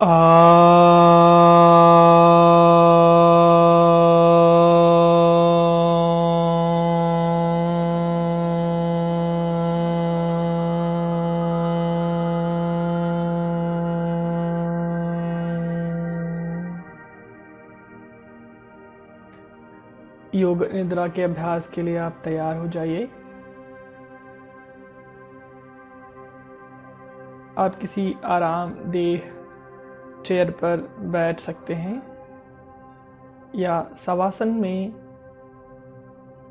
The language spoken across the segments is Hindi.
आ योग निद्रा के अभ्यास के लिए आप तैयार हो जाइए। आप किसी आरामदेह चेयर पर बैठ सकते हैं या शवासन में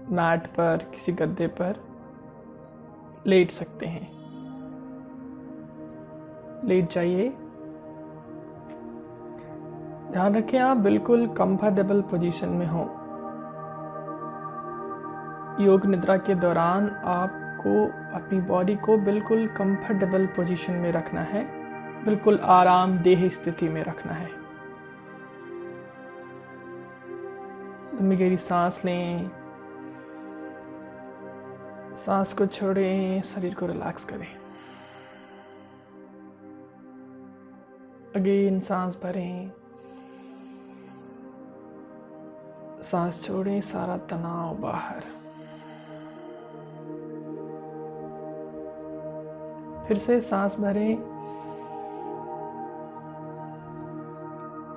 मैट पर किसी गद्दे पर लेट सकते हैं। लेट जाइए। ध्यान रखें आप बिल्कुल कंफर्टेबल पोजीशन में हो। योग निद्रा के दौरान आपको अपनी बॉडी को बिल्कुल कंफर्टेबल पोजीशन में रखना है, बिल्कुल आरामदेह स्थिति में रखना है। लंबी गहरी सांस लें, सांस को छोड़ें, शरीर को रिलैक्स करें। अगेन सांस भरें, सांस छोड़ें, सारा तनाव बाहर। फिर से सांस भरें,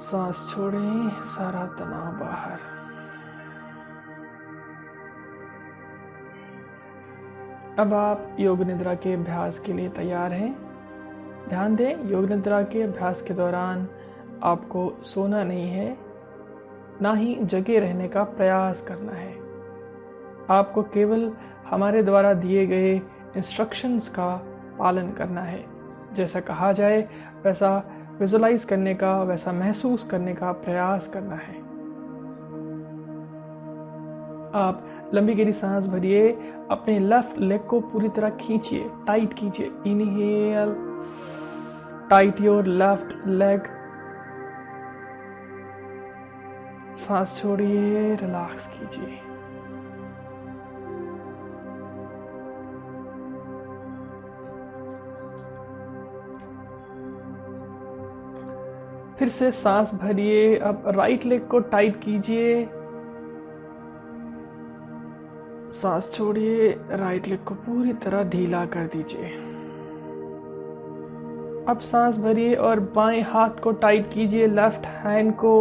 सांस छोड़ें, सारा तनाव बाहर। अब आप योग निद्रा के अभ्यास के लिए तैयार हैं। ध्यान दें, योग निद्रा के अभ्यास के दौरान आपको सोना नहीं है, ना ही जगे रहने का प्रयास करना है। आपको केवल हमारे द्वारा दिए गए इंस्ट्रक्शंस का पालन करना है। जैसा कहा जाए वैसा विजुलाइज करने का, वैसा महसूस करने का प्रयास करना है। आप लंबी गहरी सांस भरिए, अपने लेफ्ट लेग को पूरी तरह खींचिए, टाइट कीजिए। Inhale, tight your left leg. सांस छोड़िए, रिलैक्स कीजिए। फिर से सांस भरिए। अब राइट लेग को टाइट कीजिए, सांस छोड़िए, राइट लेग को पूरी तरह ढीला कर दीजिए। अब सांस भरिए और बाएं हाथ को टाइट कीजिए, लेफ्ट हैंड को।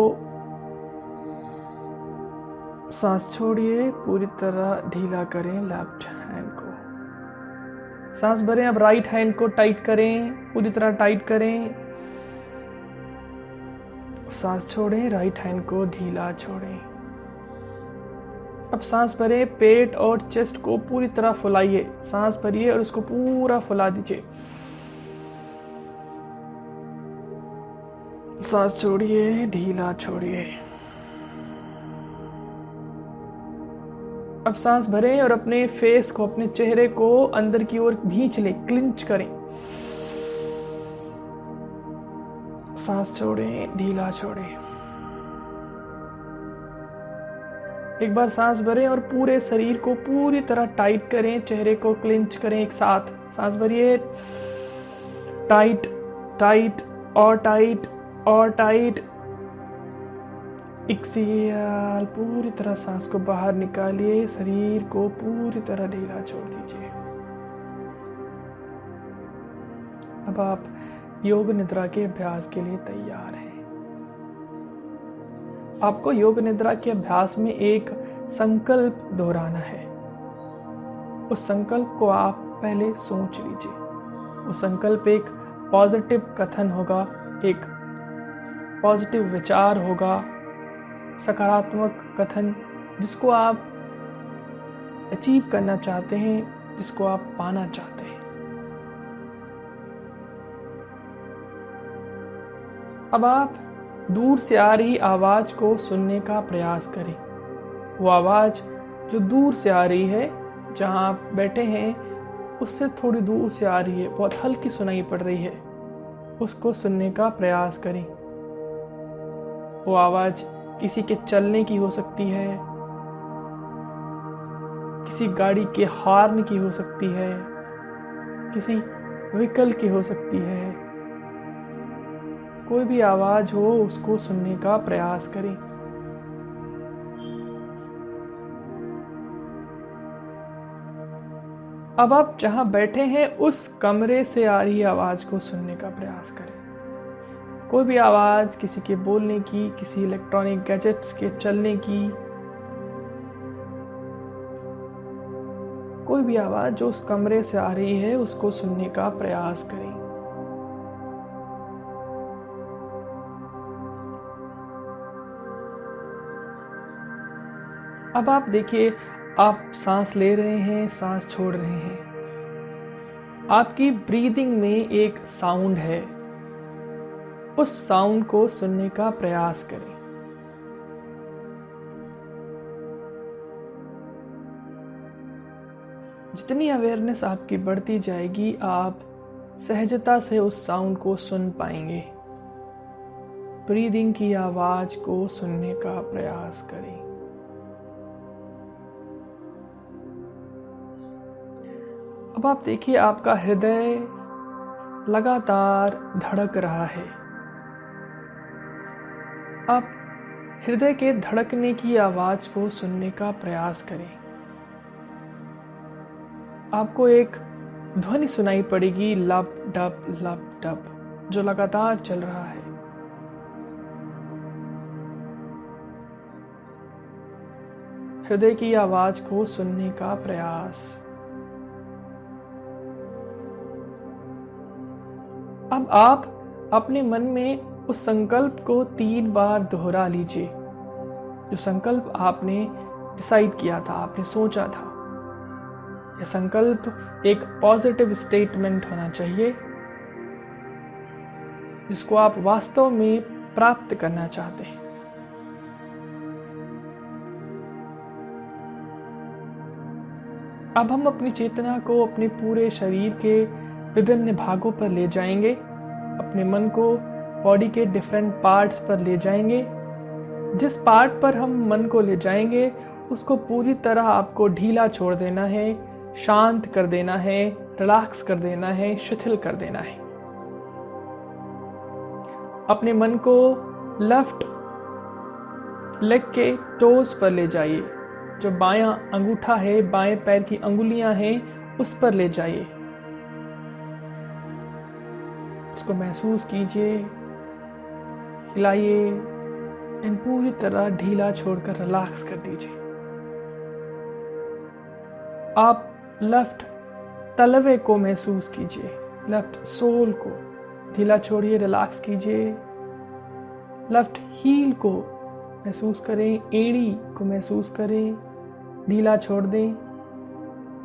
सांस छोड़िए, पूरी तरह ढीला करें लेफ्ट हैंड को। सांस भरें, अब राइट हैंड को टाइट करें, पूरी तरह टाइट करें। सांस छोड़ें, राइट हैंड को ढीला छोड़ें। अब सांस भरें, पेट और चेस्ट को पूरी तरह फुलाइए। सांस भरिए और उसको पूरा फुला दीजिए। सांस छोड़िए, ढीला छोड़िए। अब सांस भरें और अपने फेस को, अपने चेहरे को अंदर की ओर खींच लें, क्लिंच करें। सांस छोड़ें, ढीला छोड़ें। एक बार सांस भरें और पूरे शरीर को पूरी तरह टाइट करें, चेहरे को क्लिंच करें एक साथ। सांस भरिए, टाइट, टाइट और टाइट और टाइट। एक्सहेल, पूरी तरह सांस को बाहर निकालिए, शरीर को पूरी तरह ढीला छोड़ दीजिए। अब आप योग निद्रा के अभ्यास के लिए तैयार हैं। आपको योग निद्रा के अभ्यास में एक संकल्प दोहराना है। उस संकल्प को आप पहले सोच लीजिए। वो संकल्प एक पॉजिटिव कथन होगा, एक पॉजिटिव विचार होगा, सकारात्मक कथन, जिसको आप अचीव करना चाहते हैं, जिसको आप पाना चाहते हैं। अब आप दूर से आ रही आवाज को सुनने का प्रयास करें। वो आवाज जो दूर से आ रही है, जहां आप बैठे हैं उससे थोड़ी दूर से आ रही है, बहुत हल्की सुनाई पड़ रही है, उसको सुनने का प्रयास करें। वो आवाज किसी के चलने की हो सकती है, किसी गाड़ी के हॉर्न की हो सकती है, किसी व्हीकल की हो सकती है, कोई भी आवाज़ हो उसको सुनने का प्रयास करें। अब आप जहां बैठे हैं उस कमरे से आ रही आवाज़ को सुनने का प्रयास करें। कोई भी आवाज़ किसी के बोलने की, किसी इलेक्ट्रॉनिक गैजेट्स के चलने की, कोई भी आवाज़ जो उस कमरे से आ रही है उसको सुनने का प्रयास करें। अब आप देखिए, आप सांस ले रहे हैं, सांस छोड़ रहे हैं। आपकी ब्रीदिंग में एक साउंड है, उस साउंड को सुनने का प्रयास करें। जितनी अवेयरनेस आपकी बढ़ती जाएगी, आप सहजता से उस साउंड को सुन पाएंगे। ब्रीदिंग की आवाज को सुनने का प्रयास करें। अब आप देखिए, आपका हृदय लगातार धड़क रहा है। आप हृदय के धड़कने की आवाज को सुनने का प्रयास करें। आपको एक ध्वनि सुनाई पड़ेगी, लब डब, जो लगातार चल रहा है। हृदय की आवाज को सुनने का प्रयास। अब आप अपने मन में उस संकल्प को 3 बार दोहरा लीजिए, जो संकल्प आपने डिसाइड किया था, आपने सोचा था। यह संकल्प एक पॉजिटिव स्टेटमेंट होना चाहिए, जिसको आप वास्तव में प्राप्त करना चाहते हैं। अब हम अपनी चेतना को अपने पूरे शरीर के विभिन्न भागों पर ले जाएंगे। अपने मन को बॉडी के डिफरेंट पार्ट्स पर ले जाएंगे। जिस पार्ट पर हम मन को ले जाएंगे उसको पूरी तरह आपको ढीला छोड़ देना है, शांत कर देना है, रिलैक्स कर देना है, शिथिल कर देना है। अपने मन को लेफ्ट लेग के टोज पर ले जाइए। जो बायां अंगूठा है, बाएं पैर की अंगुलियां हैं, उस पर ले जाइए। उसको महसूस कीजिए, हिलाइए, इन पूरी तरह ढीला छोड़कर रिलैक्स कर दीजिए। आप लेफ्ट तलवे को महसूस कीजिए, लेफ्ट सोल को ढीला छोड़िए, रिलैक्स कीजिए। लेफ्ट हील को महसूस करें, एड़ी को महसूस करें, ढीला छोड़ दें।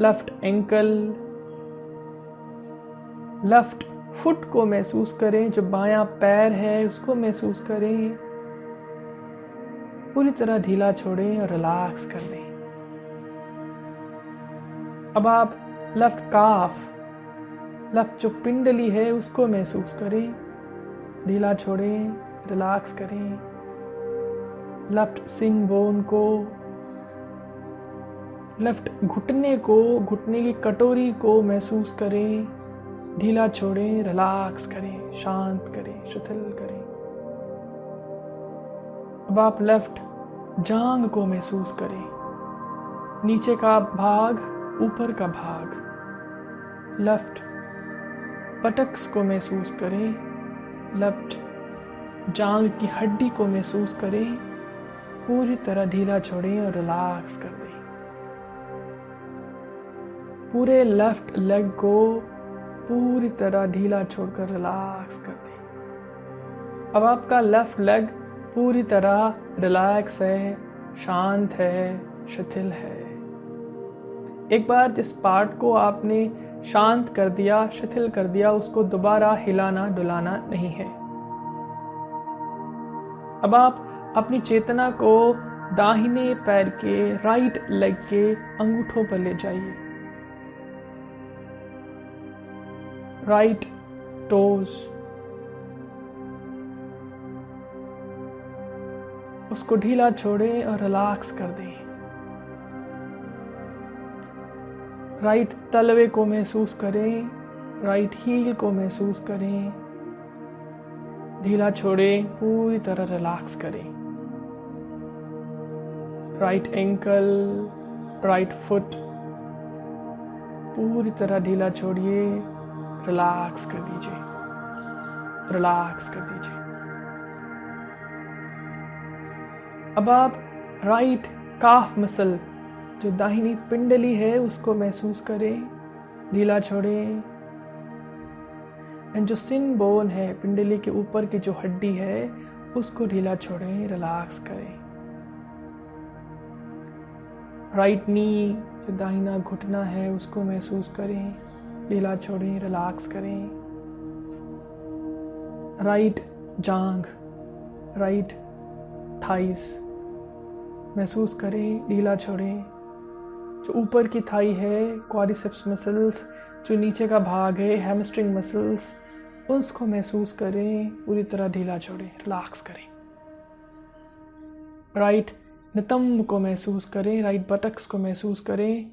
लेफ्ट एंकल, लेफ्ट फुट को महसूस करें, जो बायां पैर है उसको महसूस करें, पूरी तरह ढीला छोड़ें और रिलैक्स कर दें। अब आप लेफ्ट काफ, लेफ्ट जो पिंडली है उसको महसूस करें, ढीला छोड़ें, रिलैक्स करें। लेफ्ट सिन बोन को, लेफ्ट घुटने को, घुटने की कटोरी को महसूस करें, ढीला छोड़ें, रिलैक्स करें, शांत करें, शिथिल करें। अब आप लेफ्ट जांग को महसूस करें, नीचे का भाग, ऊपर का भाग। लेफ्ट बटक्स को महसूस करें, लेफ्ट जांग की हड्डी को महसूस करें, पूरी तरह ढीला छोड़ें और रिलैक्स कर दें। पूरे लेफ्ट लेग को पूरी तरह ढीला छोड़कर रिलैक्स कर दें। अब आपका लेफ्ट लेग पूरी तरह रिलैक्स है, शांत है, शिथिल है। एक बार जिस पार्ट को आपने शांत कर दिया, शिथिल कर दिया, उसको दोबारा हिलाना डुलाना नहीं है। अब आप अपनी चेतना को दाहिने पैर के, राइट लेग के अंगूठों पर ले जाइए। राइट टोज, उसको ढीला छोड़ें और रिलैक्स कर दें। राइट तलवे को महसूस करें, राइट हील को महसूस करें, ढीला छोड़ें, पूरी तरह रिलैक्स करें। राइट एंकल, राइट फुट पूरी तरह ढीला छोड़िए, रिलैक्स कर दीजिए, रिलैक्स कर दीजिए। अब आप राइट काफ मसल, जो दाहिनी पिंडली है, उसको महसूस करें, ढीला छोड़ें। एंड जो सिन बोन है, पिंडली के ऊपर की जो हड्डी है, उसको ढीला छोड़ें, रिलैक्स करें। राइट नी, जो दाहिना घुटना है, उसको महसूस करें, ढीला छोड़ें, रिलैक्स करें। राइट जांघ, राइट थाइस महसूस करें, ढीला छोड़ें। जो ऊपर की थाई है, क्वाड्रिसेप्स मसल्स, जो नीचे का भाग है, हैमस्ट्रिंग मसल्स, उसको महसूस करें, पूरी तरह ढीला छोड़ें, रिलैक्स करें। राइट नितंब को महसूस करें, राइट बटक्स को महसूस करें,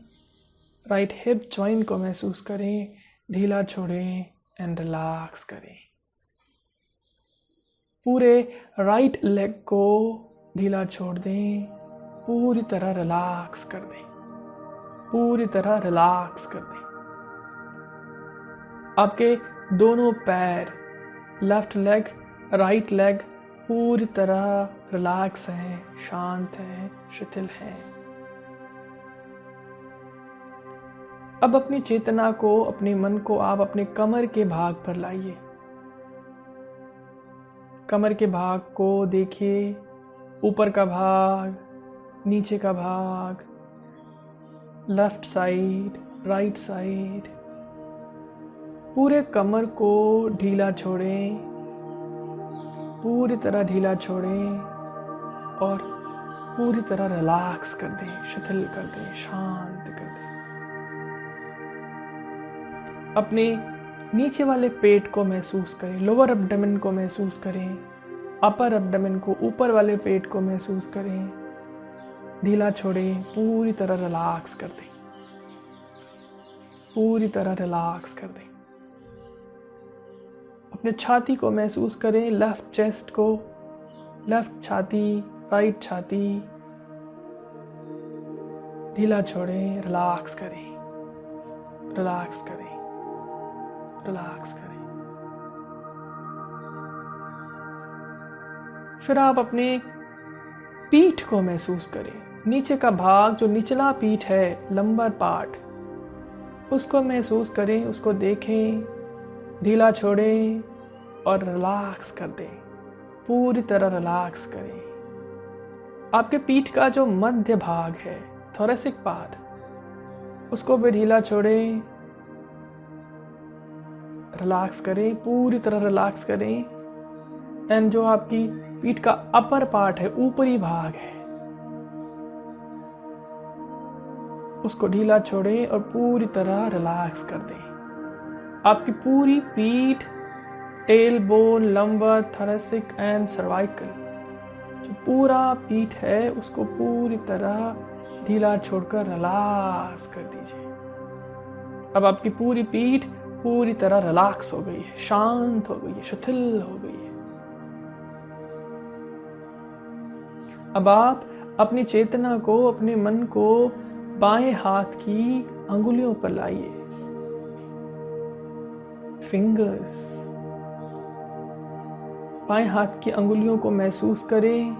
राइट हिप जॉइंट को महसूस करें, ढीला छोड़ें एंड रिलैक्स करें। पूरे राइट लेग को ढीला छोड़ दें, पूरी तरह रिलैक्स कर दें, पूरी तरह रिलैक्स कर दें। आपके दोनों पैर, लेफ्ट लेग, राइट लेग पूरी तरह रिलैक्स हैं, शांत हैं, शिथिल हैं। अब अपनी चेतना को, अपने मन को आप अपने कमर के भाग पर लाइए। कमर के भाग को देखिए, ऊपर का भाग, नीचे का भाग, लेफ्ट साइड, राइट साइड। पूरे कमर को ढीला छोड़ें, पूरी तरह ढीला छोड़ें और पूरी तरह रिलैक्स कर दें, शिथिल कर दें, शांत कर दें। अपने नीचे वाले पेट को महसूस करें, लोअर एब्डोमेन को महसूस करें, अपर एब्डोमेन को, ऊपर वाले पेट को महसूस करें, ढीला छोड़ें, पूरी तरह रिलैक्स कर दें, पूरी तरह रिलैक्स कर दें। अपने छाती को महसूस करें, लेफ्ट चेस्ट को, लेफ्ट छाती, राइट छाती, ढीला छोड़ें, रिलैक्स करें, रिलैक्स करें, रिलैक्स करें। फिर आप अपने पीठ को महसूस करें, नीचे का भाग, जो निचला पीठ है, लंबर पार्ट, उसको महसूस करें, उसको देखें, ढीला छोड़ें और रिलैक्स कर दें, पूरी तरह रिलैक्स करें। आपके पीठ का जो मध्य भाग है, थोरेसिक पार्ट, उसको भी ढीला छोड़ें, रिलैक्स करें, पूरी तरह रिलैक्स करें। एंड जो आपकी पीठ का अपर पार्ट है, ऊपरी भाग है, उसको ढीला छोड़ें और पूरी तरह रिलैक्स कर दें। आपकी पूरी पीठ, tail bone, lumbar, thoracic and cervical, जो पूरा पीठ है, उसको पूरी तरह ढीला छोड़कर रिलैक्स कर दीजिए। अब आपकी पूरी पीठ पूरी तरह रिलैक्स हो गई है, शांत हो गई है, शिथिल हो गई है। अब आप अपनी चेतना को, अपने मन को बाएं हाथ की अंगुलियों पर लाइए। फिंगर्स, बाएं हाथ की अंगुलियों को महसूस करें,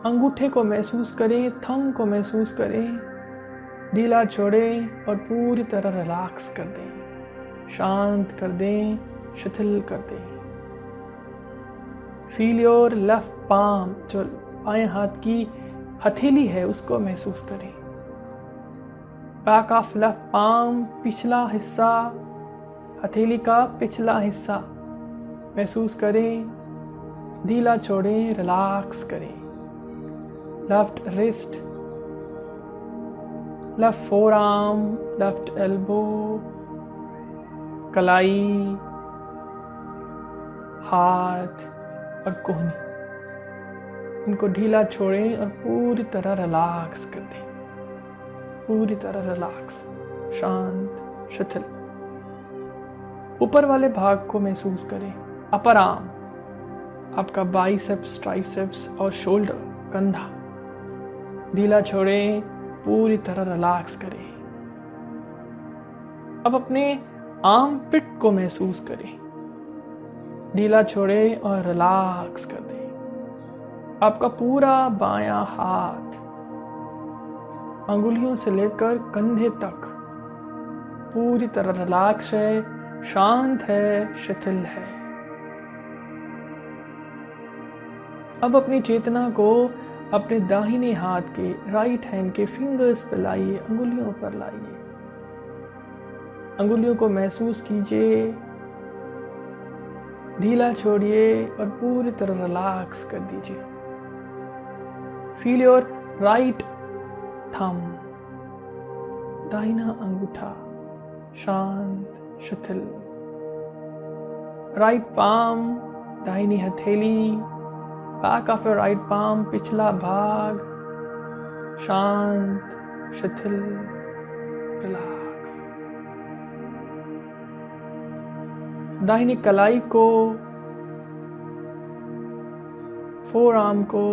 अंगूठे को महसूस करें, थंब को महसूस करें, ढीला छोड़ें और पूरी तरह रिलैक्स कर दें, शांत कर दें, शिथिल कर दें। फील योर लेफ्ट पाम, जो बाएं हाथ की हथेली है, उसको महसूस करें। बैक ऑफ लेफ्ट पाम, पिछला हिस्सा, हथेली का पिछला हिस्सा महसूस करें, ढीला छोड़ें, रिलैक्स करें। Left wrist, left four arm, left elbow, कलाई, हाथ और कोहनी, इनको ढीला छोड़ें और पूरी तरह रिलैक्स कर दें, पूरी तरह रिलैक्स, शांत, शिथिल। ऊपर वाले भाग को महसूस करें, अपर आर्म, आपका बाइसेप्स, ट्राइसेप्स और शोल्डर, कंधा ढीला छोड़ें, पूरी तरह रिलैक्स करें। अब अपने आर्म पिट को महसूस करें, ढीला छोड़ें और रिलैक्स कर दें। आपका पूरा बायां हाथ अंगुलियों से लेकर कंधे तक पूरी तरह रिलैक्स है, शांत है, शिथिल है। अब अपनी चेतना को अपने दाहिने हाथ के, राइट हैंड के फिंगर्स पर लाइए, अंगुलियों पर लाइए। अंगुलियों को महसूस कीजिए, ढीला छोड़िए और पूरी तरह रिलैक्स कर दीजिए। फील योर राइट थंब, दाहिना अंगूठा शांत, शिथिल। राइट पाम, दाहिनी हथेली, back of your right palm, पिछला भाग शांत, शिथिल, रिलैक्स। दाहिनी कलाई को, फोर आर्म को,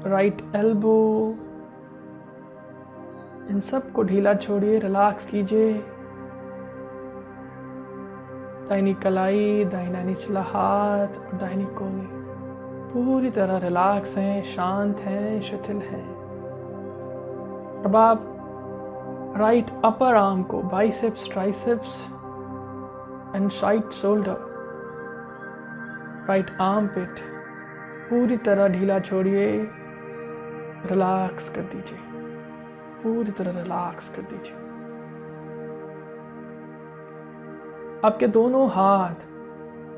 राइट एल्बो, इन सब को ढीला छोड़िए, रिलैक्स कीजिए। दाहिनी कलाई, दाहिना निचला हाथ और दाहिनी कोहनी पूरी तरह रिलैक्स हैं, शांत हैं, शिथिल हैं। अब आप राइट अपर आर्म को, biceps, triceps and right shoulder, right armpit पूरी तरह ढीला छोड़िए, रिलैक्स कर दीजिए, पूरी तरह रिलैक्स कर दीजिए। आपके दोनों हाथ,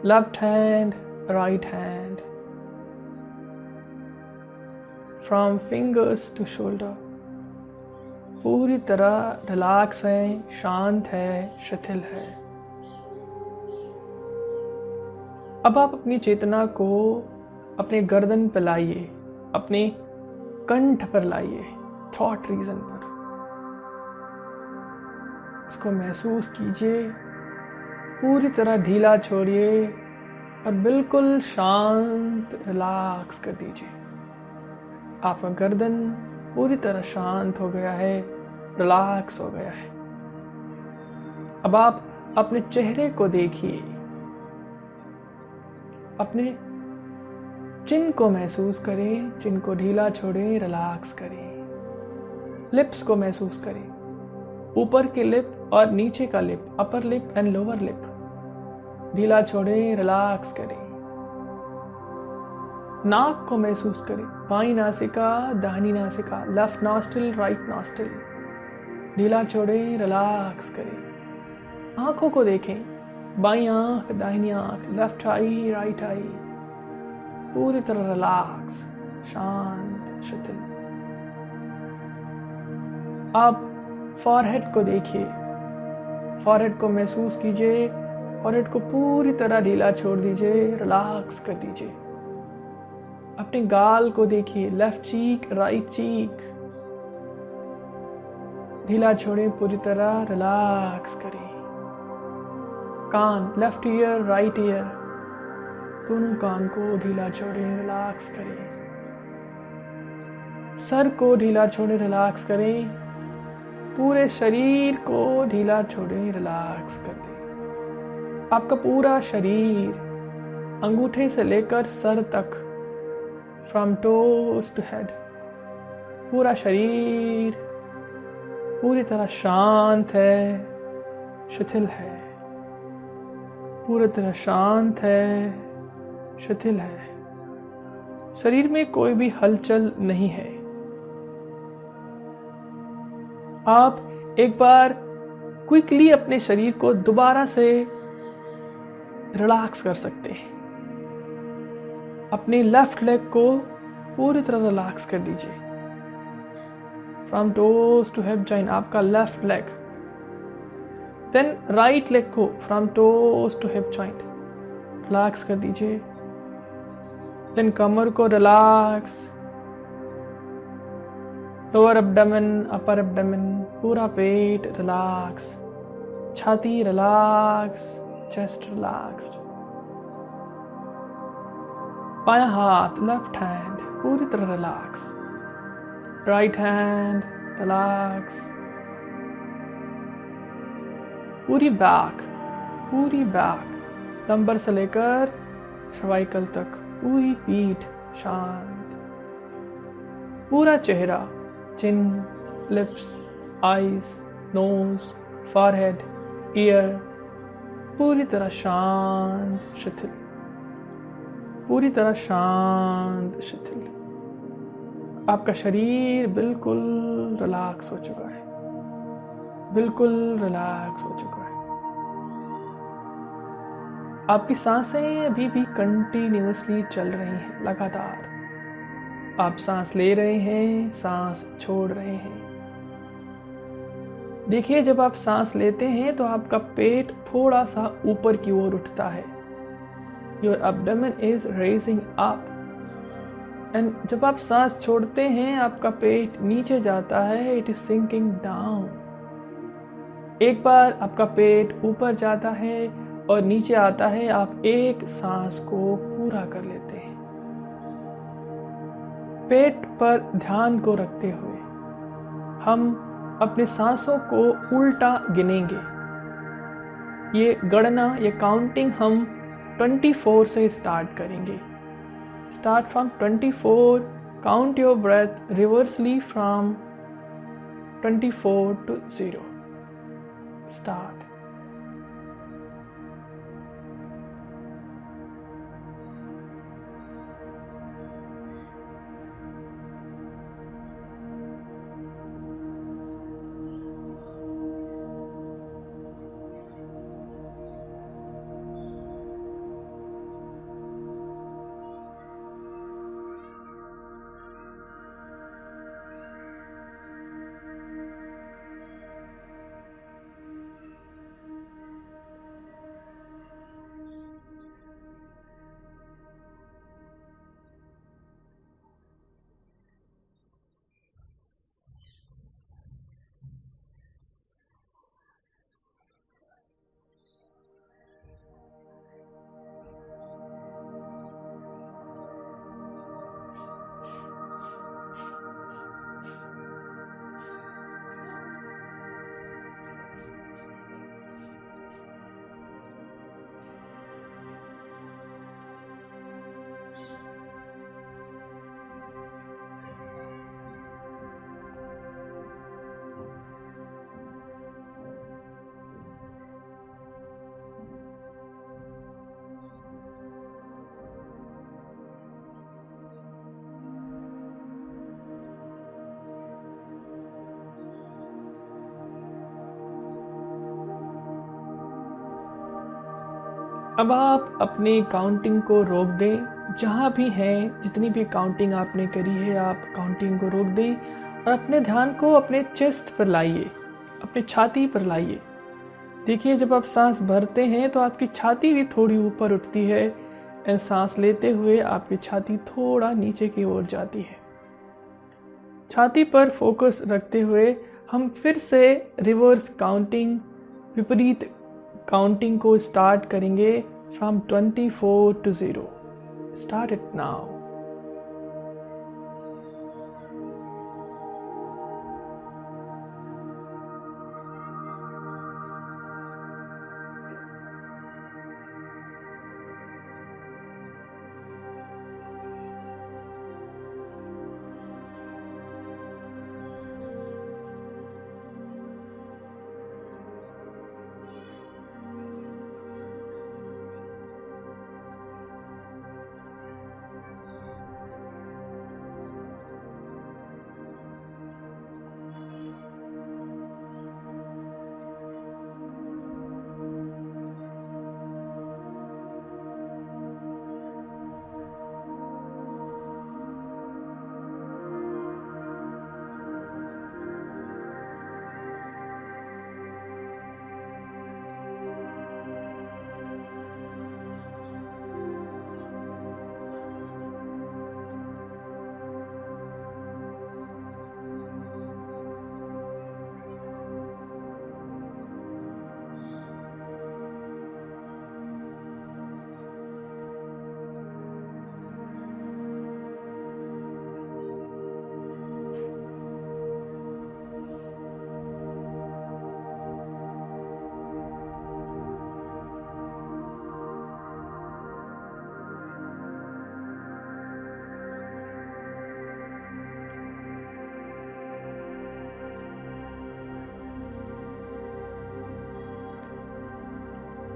left hand, right hand, from fingers to shoulder पूरी तरह रिलैक्स हैं, शांत है, शिथिल है। अब आप अपनी चेतना को अपने गर्दन पर लाइए, अपने कंठ पर लाइए, थॉट रीजन पर। इसको महसूस कीजिए, पूरी तरह ढीला छोड़िए और बिल्कुल शांत, रिलैक्स कर दीजिए। आपका गर्दन पूरी तरह शांत हो गया है, रिलैक्स हो गया है। अब आप अपने चेहरे को देखिए, अपने चिन को महसूस करें, चिन को ढीला छोड़ें, रिलैक्स करें। लिप्स को महसूस करें, ऊपर की लिप और नीचे का lip, upper lip and lower lip ढीला छोड़ें, रिलैक्स करें। नाक को महसूस करें, बाईं नासिका, दाहिनी नासिका, लेफ्ट नॉस्ट्रिल, राइट नॉस्ट्रिल ढीला छोड़ें, रिलैक्स करें। आंखों को देखें, बाईं आंख, दाहिनी आंख, लेफ्ट आई, राइट आई पूरी तरह रिलैक्स, शांत, शिथिल। अब फॉरहेड को देखिए, फॉरहेड को महसूस कीजिए, फॉरहेड को पूरी तरह ढीला छोड़ दीजिए, रिलैक्स कर दीजिए। अपने गाल को देखिए, लेफ्ट चीक, राइट चीक ढीला छोड़ें, पूरी तरह रिलैक्स करें। कान, लेफ्ट ईयर, राइट ईयर दोनों कान को ढीला छोड़ें, रिलैक्स करें। सर को ढीला छोड़ें, रिलैक्स करें। पूरे शरीर को ढीला छोड़ें, रिलैक्स कर दें। आपका पूरा शरीर अंगूठे से लेकर सर तक, फ्रॉम टोज टू हेड पूरा शरीर पूरी तरह शांत है, शिथिल है, पूरी तरह शांत है, शिथिल है। शरीर में कोई भी हलचल नहीं है। आप एक बार क्विकली अपने शरीर को दोबारा से रिलैक्स कर सकते हैं। अपने लेफ्ट लेग को पूरी तरह रिलैक्स कर दीजिए, from toes to hip joint आपका left leg. Then right leg को from toes to hip joint relax कर दीजिए। देन कमर को relax, lower abdomen, upper abdomen, पूरा पेट रिलैक्स, छाती रिलैक्स, chest relaxed. बायां हाथ लेफ्ट हैंड पूरी तरह रिलैक्स. Right hand relax. पूरी बैक लंबर से लेकर सर्वाइकल तक पूरी पीठ शांत. पूरा चेहरा, chin, lips, eyes, nose, forehead, ear पूरी तरह शांत शिथिल. पूरी तरह शांत शिथिल. आपका शरीर बिल्कुल रिलैक्स हो चुका है. बिल्कुल रिलैक्स हो चुका है. आपकी सांसें अभी भी कंटिन्यूअसली चल रही हैं लगातार. आप सांस ले रहे हैं, सांस छोड़ रहे हैं. देखिए, जब आप सांस लेते हैं तो आपका पेट थोड़ा सा ऊपर की ओर उठता है. Your abdomen is raising up. And जब आप सांस छोड़ते हैं आपका पेट नीचे जाता है. It is sinking down. एक बार आपका पेट ऊपर जाता है और नीचे आता है, आप एक सांस को पूरा कर लेते हैं. पेट पर ध्यान को रखते हुए हम अपने सांसों को उल्टा गिनेंगे. ये गणना, ये काउंटिंग हम 24 से स्टार्ट करेंगे. Start from 24. Count your breath reversely from 24 to 0. Start. अब आप अपनी काउंटिंग को रोक दें. जहाँ भी हैं, जितनी भी काउंटिंग आपने करी है, आप काउंटिंग को रोक दें और अपने ध्यान को अपने चेस्ट पर लाइए, अपने छाती पर लाइए. देखिए, जब आप सांस भरते हैं तो आपकी छाती भी थोड़ी ऊपर उठती है और सांस लेते हुए आपकी छाती थोड़ा नीचे की ओर जाती है. छाती पर फोकस रखते हुए हम फिर से रिवर्स काउंटिंग, विपरीत काउंटिंग को स्टार्ट करेंगे from 24 to 0. Start it now.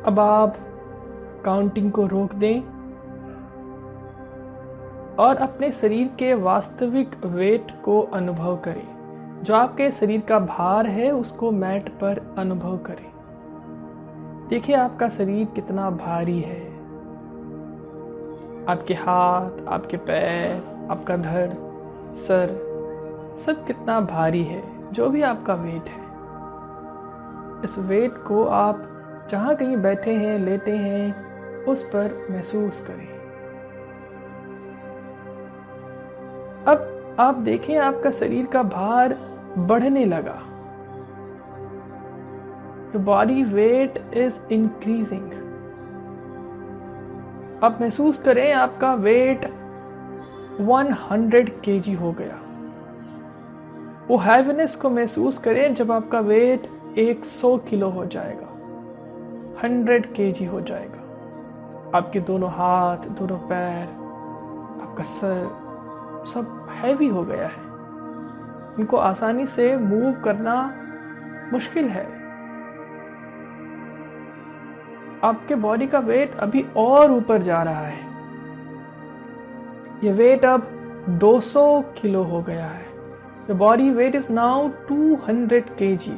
अब आप काउंटिंग को रोक दें और अपने शरीर के वास्तविक वेट को अनुभव करें। जो आपके शरीर का भार है उसको मैट पर अनुभव करें। देखिए आपका शरीर कितना भारी है। आपके हाथ, आपके पैर, आपका धड़, सर, सब कितना भारी है। जो भी आपका वेट है, इस वेट को आप जहाँ कहीं बैठे हैं, लेटे हैं, उस पर महसूस करें। अब आप देखें आपका शरीर का भार बढ़ने लगा। Your body weight is increasing. आप महसूस करें आपका वेट 100 kg हो गया। वो हैवीनेस को महसूस करें जब आपका वेट 100 किलो हो जाएगा, 100 kg हो जाएगा। आपके दोनों हाथ, दोनों पैर, आपका सर सब हैवी हो गया है। इनको आसानी से मूव करना मुश्किल है। आपके बॉडी का वेट अभी और ऊपर जा रहा है। ये वेट अब 200 किलो हो गया है। Your body weight is now 200 kg.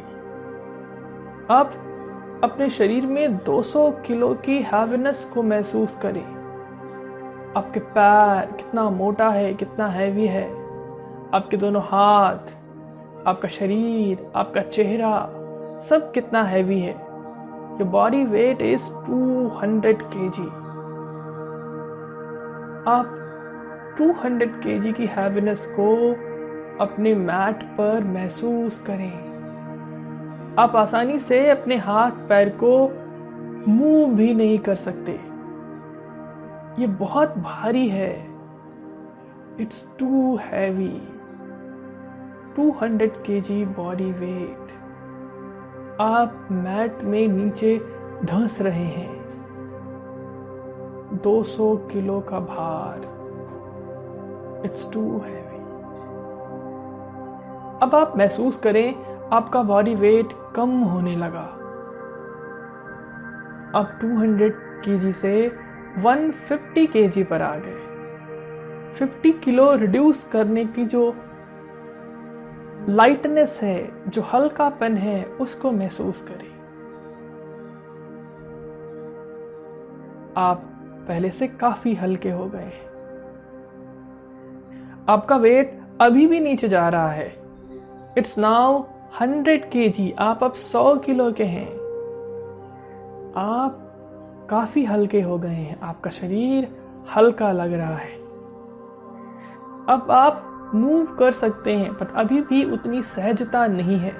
अब अपने शरीर में 200 किलो की हैवीनेस को महसूस करें। आपके पैर कितना मोटा है, कितना हैवी है। आपके दोनों हाथ, आपका शरीर, आपका चेहरा सब कितना हैवी है। Your body weight is 200 kg. आप 200 kg की हैवीनेस को अपने मैट पर महसूस करें। आप आसानी से अपने हाथ पैर को मूव भी नहीं कर सकते। ये बहुत भारी है। It's too heavy. 200 kg body weight. आप मैट में नीचे धंस रहे हैं। 200 किलो का भार। It's too heavy. अब आप महसूस करें आपका बॉडी वेट कम होने लगा। आप 200 kg से 150 kg पर आ गए। 50 किलो रिड्यूस करने की जो लाइटनेस है, जो हल्कापन है, उसको महसूस करें। आप पहले से काफी हल्के हो गए हैं। आपका वेट अभी भी नीचे जा रहा है। It's now 100 kg। आप अब 100 किलो के हैं। आप काफी हल्के हो गए हैं। आपका शरीर हल्का लग रहा है। अब आप मूव कर सकते हैं, पर अभी भी उतनी सहजता नहीं है,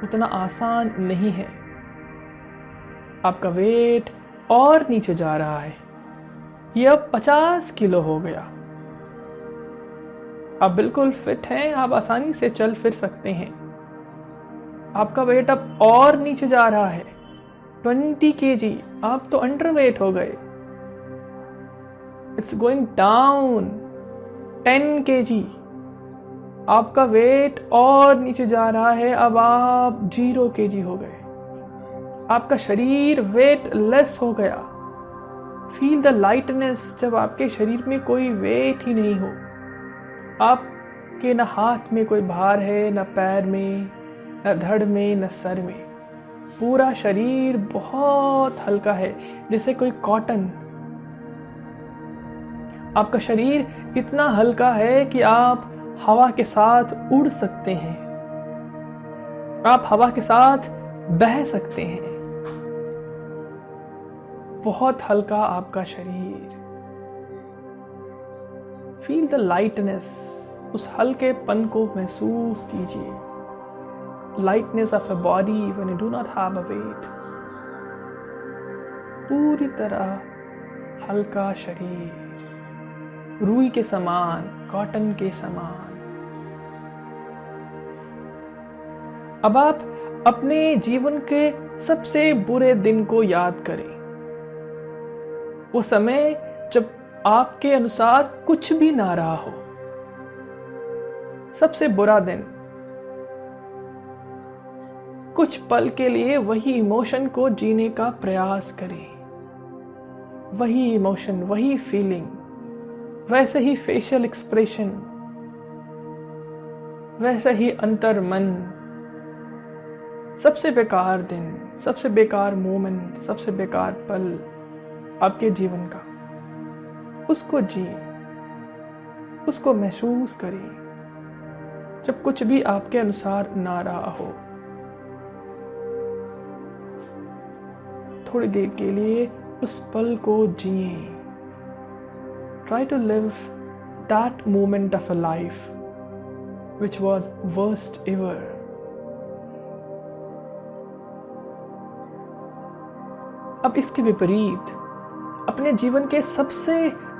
उतना आसान नहीं है। आपका वेट और नीचे जा रहा है। यह अब 50 किलो हो गया। आप बिल्कुल फिट हैं। आप आसानी से चल फिर सकते हैं। आपका वेट अब और नीचे जा रहा है। 20 kg। आप तो अंडरवेट हो गए। It's going down. 10 kg। आपका वेट और नीचे जा रहा है। अब आप 0 kg हो गए। आपका शरीर वेट लेस हो गया। फील द लाइटनेस जब आपके शरीर में कोई वेट ही नहीं हो। आपके न हाथ में कोई भार है, न पैर में, न धड़ में, न सर में। पूरा शरीर बहुत हल्का है, जैसे कोई कॉटन। आपका शरीर इतना हल्का है कि आप हवा के साथ उड़ सकते हैं। आप हवा के साथ बह सकते हैं। बहुत हल्का आपका शरीर। Feel the lightness. उस हल्केपन को महसूस कीजिए। Lightness of a body when you do not have a weight. पूरी तरह हल्का शरीर, रुई के समान, कॉटन के समान। अब आप अपने जीवन के सबसे बुरे दिन को याद करें। वो समय जब आपके अनुसार कुछ भी ना रहा हो। सबसे बुरा दिन। कुछ पल के लिए वही इमोशन को जीने का प्रयास करें। वही इमोशन, वही फीलिंग, वैसे ही फेशियल एक्सप्रेशन, वैसा ही अंतर मन। सबसे बेकार दिन, सबसे बेकार मोमेंट, सबसे बेकार पल आपके जीवन का, उसको जिए, उसको महसूस करिए। जब कुछ भी आपके अनुसार ना रहा हो, थोड़ी देर के लिए उस पल को जिए। Try to live that moment of a life which was worst ever. अब इसके विपरीत अपने जीवन के सबसे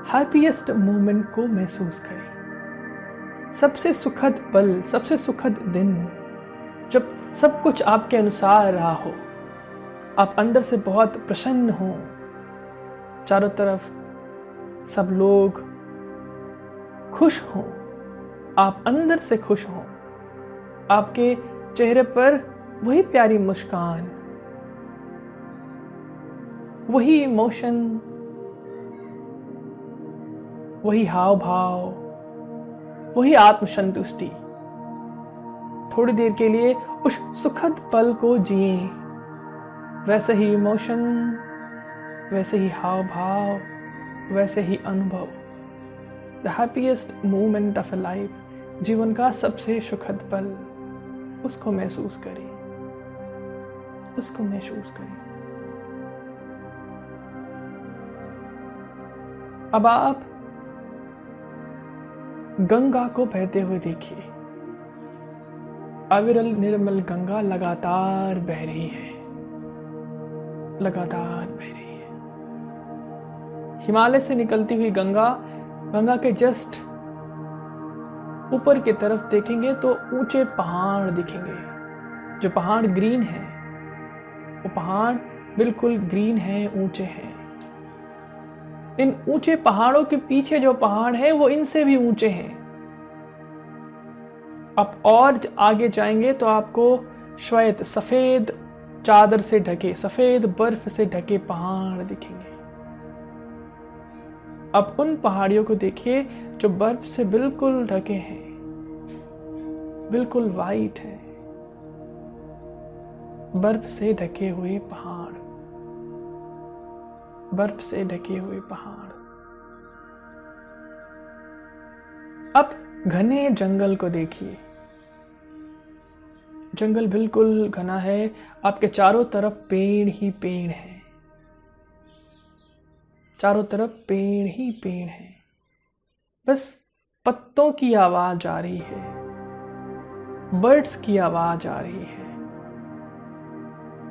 हैप्पीएस्ट मोमेंट को महसूस करें। सबसे सुखद पल, सबसे सुखद दिन, जब सब कुछ आपके अनुसार रहा हो, आप अंदर से बहुत प्रसन्न हो, चारों तरफ सब लोग खुश हों, आप अंदर से खुश हों, आपके चेहरे पर वही प्यारी मुस्कान, वही इमोशन, वही हाव भाव, वही आत्मसंतुष्टि। थोड़ी देर के लिए उस सुखद पल को जिए। वैसे ही इमोशन, वैसे ही हाव भाव, वैसे ही अनुभव। The happiest moment of a life, जीवन का सबसे सुखद पल, उसको महसूस करिए, उसको महसूस करिए। अब आप गंगा को बहते हुए देखिए। अविरल निर्मल गंगा लगातार बह रही है, लगातार बह रही है। हिमालय से निकलती हुई गंगा, गंगा के जस्ट ऊपर की तरफ देखेंगे तो ऊंचे पहाड़ दिखेंगे। जो पहाड़ ग्रीन है, वो पहाड़ बिल्कुल ग्रीन है, ऊंचे हैं। इन ऊंचे पहाड़ों के पीछे जो पहाड़ है वो इनसे भी ऊंचे हैं। आप और आगे जाएंगे तो आपको श्वेत, सफेद चादर से ढके, सफेद बर्फ से ढके पहाड़ दिखेंगे। अब उन पहाड़ियों को देखिए जो बर्फ से बिल्कुल ढके हैं, बिल्कुल वाइट है। बर्फ से ढके हुए पहाड़, बर्फ से ढके हुए पहाड़। अब घने जंगल को देखिए। जंगल बिल्कुल घना है, आपके चारों तरफ पेड़ ही पेड़ हैं, चारों तरफ पेड़ ही पेड़ हैं। बस पत्तों की आवाज आ रही है, बर्ड्स की आवाज आ रही है।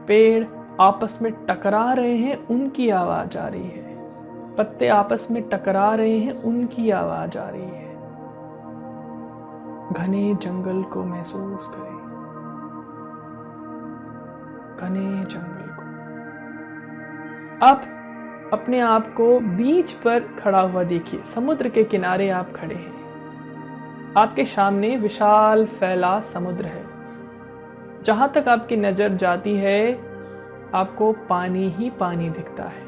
पेड़ आपस में टकरा रहे हैं, उनकी आवाज आ रही है। पत्ते आपस में टकरा रहे हैं, उनकी आवाज आ रही है। घने जंगल को महसूस करें, घने जंगल को। आप अपने आप को बीच पर खड़ा हुआ देखिए। समुद्र के किनारे आप खड़े हैं। आपके सामने विशाल फैला समुद्र है। जहां तक आपकी नजर जाती है, आपको पानी ही पानी दिखता है।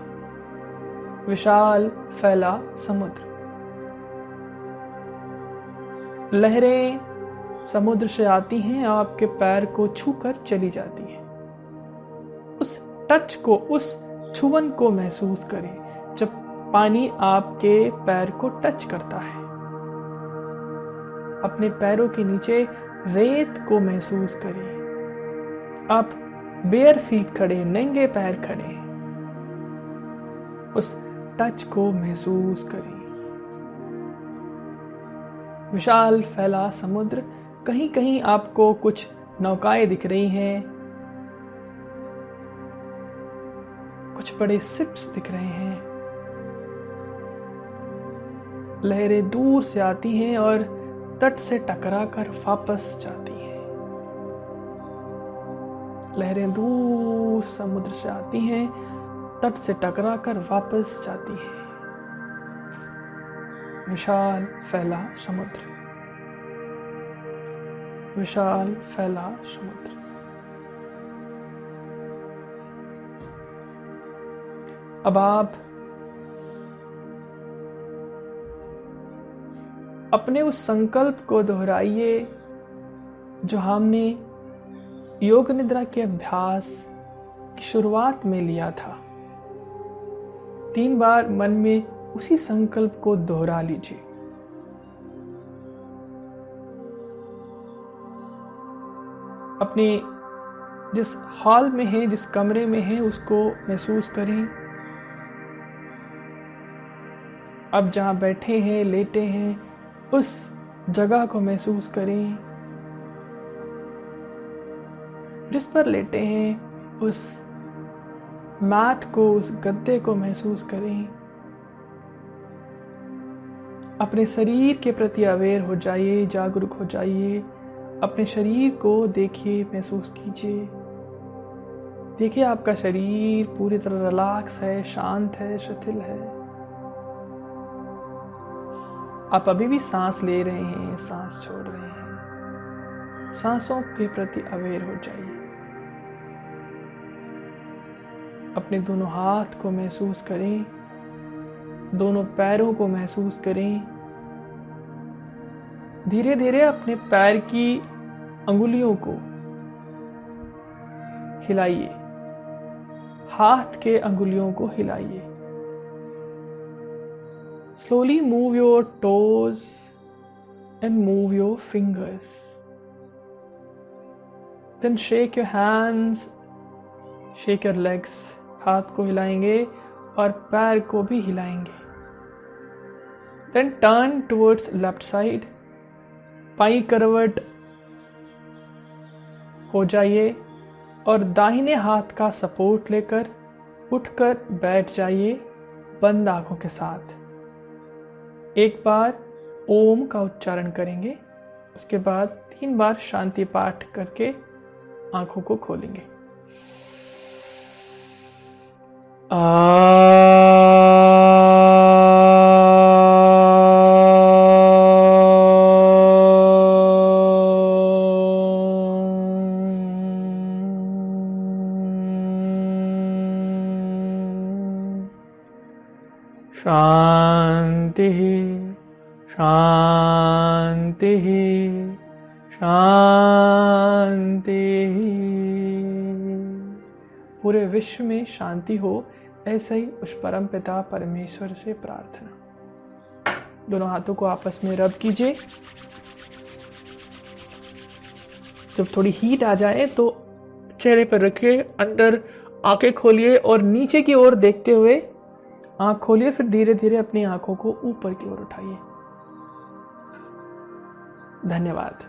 विशाल फैला समुद्र। लहरें समुद्र से आती हैं, आपके पैर को छूकर चली जाती हैं। उस टच को, उस छुवन को महसूस करें जब पानी आपके पैर को टच करता है। अपने पैरों के नीचे रेत को महसूस करें। आप बेयर फीट खड़े, नंगे पैर खड़े, उस टच को महसूस करें। विशाल फैला समुद्र, कहीं कहीं आपको कुछ नौकाएं दिख रही हैं, कुछ बड़े शिप्स दिख रहे हैं। लहरें दूर से आती हैं और तट से टकराकर वापस जाती हैं। लहरें दूर समुद्र से आती हैं, तट से टकराकर वापस जाती हैं। विशाल फैला समुद्र, विशाल फैला समुद्र। अब आप अपने उस संकल्प को दोहराइए जो हमने योग निद्रा के अभ्यास की शुरुआत में लिया था। 3 बार मन में उसी संकल्प को दोहरा लीजिए। अपने जिस हॉल में है, जिस कमरे में है, उसको महसूस करें। अब जहां बैठे हैं, लेटे हैं, उस जगह को महसूस करें। जिस पर लेटे हैं उस मैट को, उस गद्दे को महसूस करें। अपने शरीर के प्रति अवेयर हो जाइए, जागरूक हो जाइए। अपने शरीर को देखिए, महसूस कीजिए। देखिए आपका शरीर पूरी तरह रिलैक्स है, शांत है, शिथिल है। आप अभी भी सांस ले रहे हैं, सांस छोड़ रहे हैं। सांसों के प्रति अवेयर हो जाइए। अपने दोनों हाथ को महसूस करें, दोनों पैरों को महसूस करें। धीरे धीरे अपने पैर की अंगुलियों को हिलाइए, हाथ के अंगुलियों को हिलाइए। Slowly move your toes and move your fingers. Then shake your hands, shake your legs. हाथ को हिलाएंगे और पैर को भी हिलाएंगे। Then turn towards left side. बाईं करवट हो जाइए और दाहिने हाथ का सपोर्ट लेकर उठकर बैठ जाइए बंद आंखों के साथ। एक बार ओम का उच्चारण करेंगे, उसके बाद 3 बार शांति पाठ करके आंखों को खोलेंगे। शांति शांति शांति। पूरे विश्व में शांति हो, ऐसा ही उस परम पिता परमेश्वर से प्रार्थना। दोनों हाथों को आपस में रब कीजिए। जब थोड़ी हीट आ जाए तो चेहरे पर रखिए, अंदर आंखें खोलिए और नीचे की ओर देखते हुए आंख खोलिए। फिर धीरे धीरे अपनी आंखों को ऊपर की ओर उठाइए। धन्यवाद।